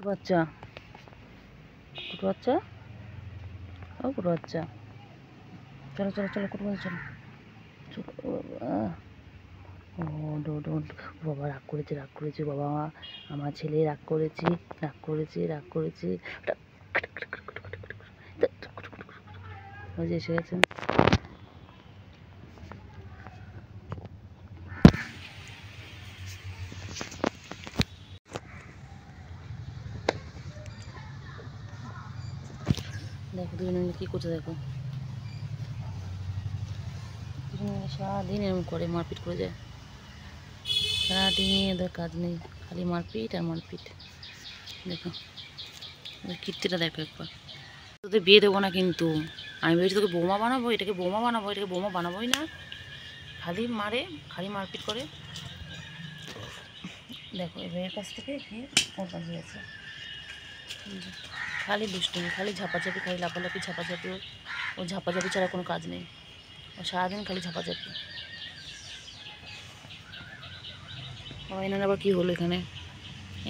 বাচ্চা, কুটু বাচ্চা, ও কুটু বাচ্চা, চলো চলো চলো কুটু বাচ্চা চলো। ও বাবা রাগ করেছে, রাগ করেছে বাবা, আমার ছেলে রাগ করেছে, রাগ করেছে, রাগ করেছে। এসে গেছেন। দেখো দুজনে মিলে কী করছে, দেখো দুজনে মিলে সারাদিন এরকম করে, মারপিট করে যায়। সারাদিন ওদের কাজ নেই, খালি মারপিট আর মারপিট। দেখো কীর্তিটা দেখো একবার। তোদের বিয়ে দেবো না কিন্তু, আমি ভেবেছি তোকে বোমা বানাবো, এটাকে বোমা বানাবো, এটাকে বোমা বানাবোই না। খালি মারে, খালি মারপিট করে। দেখো এর কাছ থেকে গিয়ে ওর কাছে গেছে, খালি দুষ্টুমি, খালি ঝাপাঝাপি, খালি লাফালাফি ঝাপাঝাপি। ও ঝাপাঝাপি ছাড়া কোনো কাজ নেই, ও সারাদিন খালি ঝাপাঝাপি। বাবা এনার আবার কী হলো এখানে?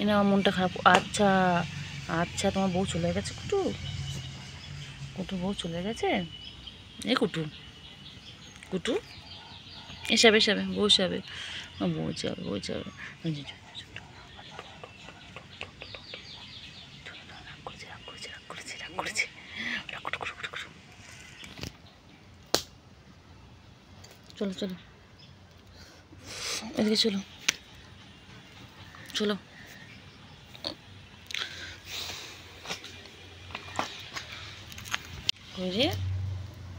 এনে আমার মনটা খারাপ। আচ্ছা আচ্ছা, তোমার বউ চলে গেছে কুটু, কুটু বউ চলে গেছে। এ কুটু, কুটু এসবে এসবে, বউ যাবে, বউ যাবে, বউ যাবে। চলো চলো এদিকে চলো, চলো রে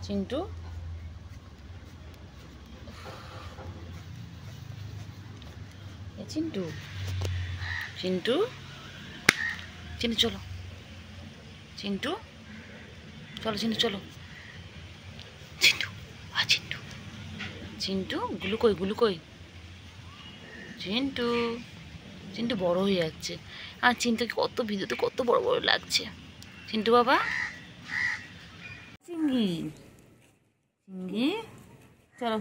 চিন্টু। চিন্টু, চিন্টু, চিন্টু চলো, চিন্টু চলো, চিন্টু চলো, চিন্টু চিন্টু, চিন্টু গুলু কই, গুলু কই, চিন্টু, চিন্টু বড় হয়ে যাচ্ছে। আর চিন্টুকে কত ভিডিওতে কত বড় বড় লাগছে। চিন্টু বাবা, চিঙ্গি, চিঙ্গি চলো,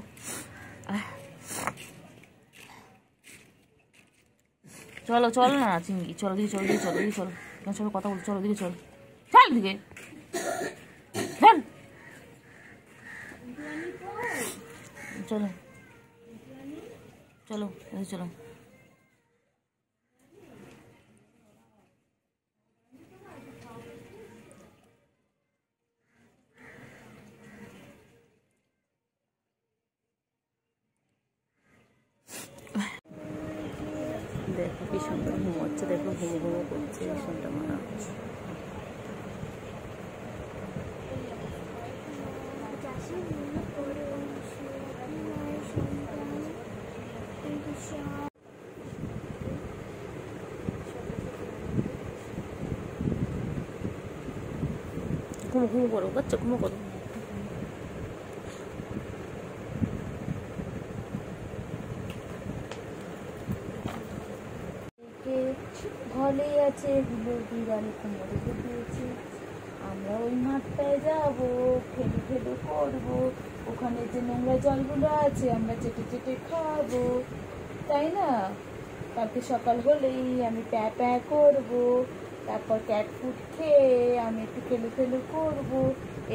চলো চলো না চিঙ্গি, চলো দিকে, চলো দিকে, চলো দিকে, চলো এখানে চলো, কথা বলছো, চলো দিকে, চলো চল দিকে, চলো চলো চলো। দেখো কি সুন্দর ঘুমোচ্ছে, দেখো ঘুমো ঘুমো করছে সুন্দর মানা। ঘুমো ঘুমো করো বাচ্চা, ঘুমো করো। ঘরে আছে হুলোর বাড়ি কোমরে দিয়েছি, আমরা ওই মাঠটায় যাবো, খেলু খেলু করবো, ওখানে যে নোংরা জলগুলো আছে আমরা চেটে চেটে খাবো, তাই না? কালকে সকাল হলেই আমি প্যা প্যা করবো, তারপর ক্যাট ফুড খেয়ে আমি একটু খেলু খেলু করবো,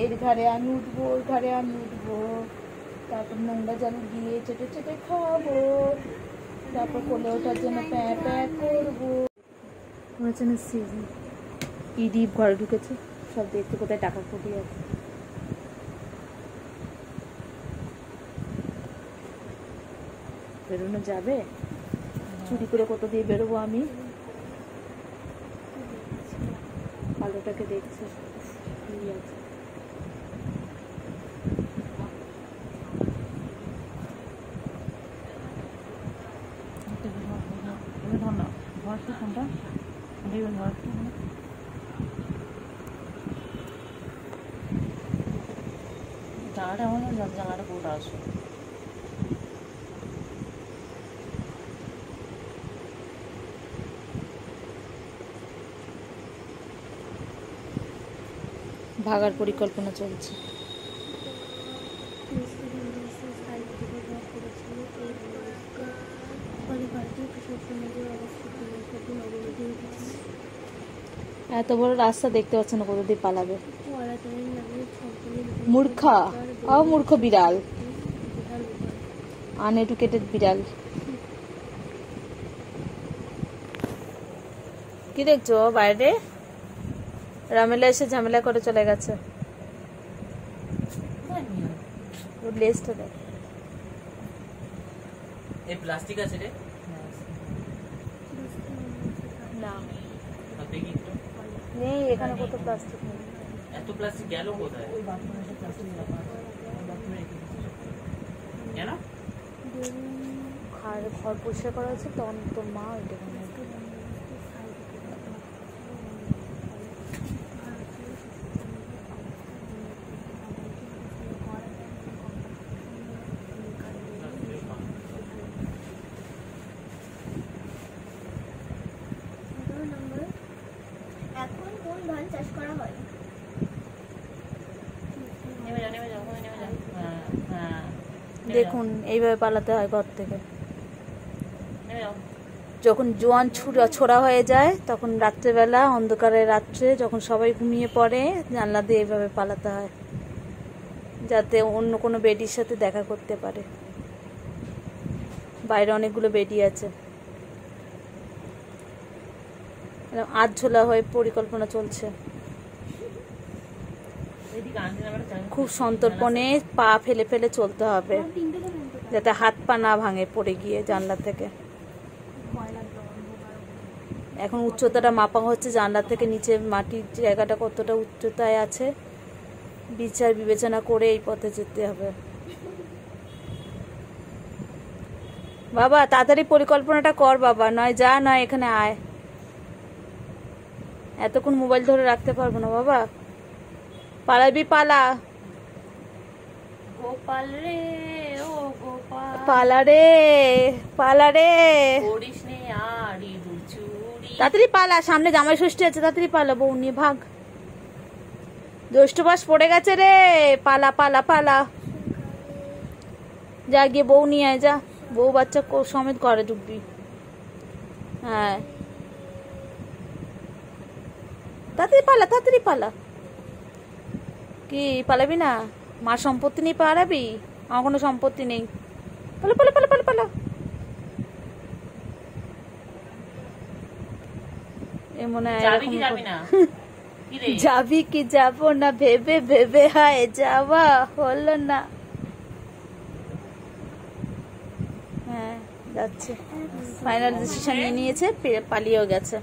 এর ঘরে আমি উঠবো, ওর ঘরে আমি উঠবো, তারপর নোংরা জল দিয়ে চেটে চেটে খাবো, তারপর কোলে ওঠার জন্য প্যা প্যা করবো। ইডি ঘরে ঢুকেছে, সব দেখতে কোথায় টাকা ফুটি আছে। বেরোনো যাবে, চুরি করে কত দিয়ে বেরোবো আমি। আলোটাকে দেখছে আছে, ধর না ঘর তো ফোনটা ঘর জায়গাটা আমার জায়গাটা পুরোটা আসো। ভাগার পরিকল্পনা চলছে। এত বড় রাস্তা দেখতে পাচ্ছে না, কোথা দিয়ে পালাবে? মূর্খা, অমূর্খ বিড়াল, আনএডুকেটেড বিড়াল। কি দেখছো বাইরে? রামেলা এসে ঝামেলা করে চলে গেছে। ওর লেজটা দেখ। এই প্লাস্টিক আছে রে? না দেখি তো নেই, এখানে কত প্লাস্টিক নেই। এত প্লাস্টিক গেল কোথায়? কেন? ঘর পরিষ্কার করা হচ্ছে, তখন তোর মা ওইটা এখন কোন ধান চাষ করা হয়? দেখুন এইভাবে পালাতে হয় ঘর থেকে। যখন জোয়ান ছোড়া হয়ে যায় তখন রাত্রেবেলা, অন্ধকারে রাত্রে যখন সবাই ঘুমিয়ে পড়ে, জানলা দিয়ে এইভাবে পালাতে হয় যাতে অন্য কোনো বেডির সাথে দেখা করতে পারে। বাইরে অনেকগুলো বেডি আছে, আধ ঝোলা হয়ে পরিকল্পনা চলছে। খুব সন্তর্পণে পা ফেলে ফেলে চলতে হবে যাতে হাত পা না ভাঙে পড়ে গিয়ে জানলা থেকে। এখন উচ্চতাটা মাপা হচ্ছে, জানলা থেকে নিচে মাটির জায়গাটা কতটা উচ্চতায় আছে বিচার বিবেচনা করে এই পথে যেতে হবে। বাবা তাড়াতাড়ি পরিকল্পনাটা কর বাবা, নয় যা, নয় এখানে আয়। এতক্ষণ মোবাইল ধরে রাখতে পারবো না বাবা, পালাবি পালা। গোপাল রে ও গোপাল, পালা রে পালা রে, করিস নে আর ইঁদুর চুরি। তাড়াতাড়ি পালা, সামনে জামাই ষষ্ঠী আছে, তাড়াতাড়ি পালা, বউ নিয়ে ভাগ। জ্যৈষ্ঠ মাস পড়ে গেছে রে, পালা পালা পালা, যা গিয়ে বউ নিয়ে আয়, যা বউ বাচ্চা সমেত ঘরে ঢুকবি। হ্যাঁ তাড়াতাড়ি পালা, তাড়াতাড়ি পালা। কি পালাবি না? মা সম্পত্তি নেই পালাবি? আমার কোনো সম্পত্তি নেই, পালা পালা পালা পালা পালা। এ মনে হয় যাবি কি যাবি না? যাবি কি যাবো না ভেবে ভেবে হায় যাওয়া হলো না। হ্যাঁ যাচ্ছে, ফাইনাল ডিসিশন নিয়ে নিয়েছে, পালিয়েও গেছে।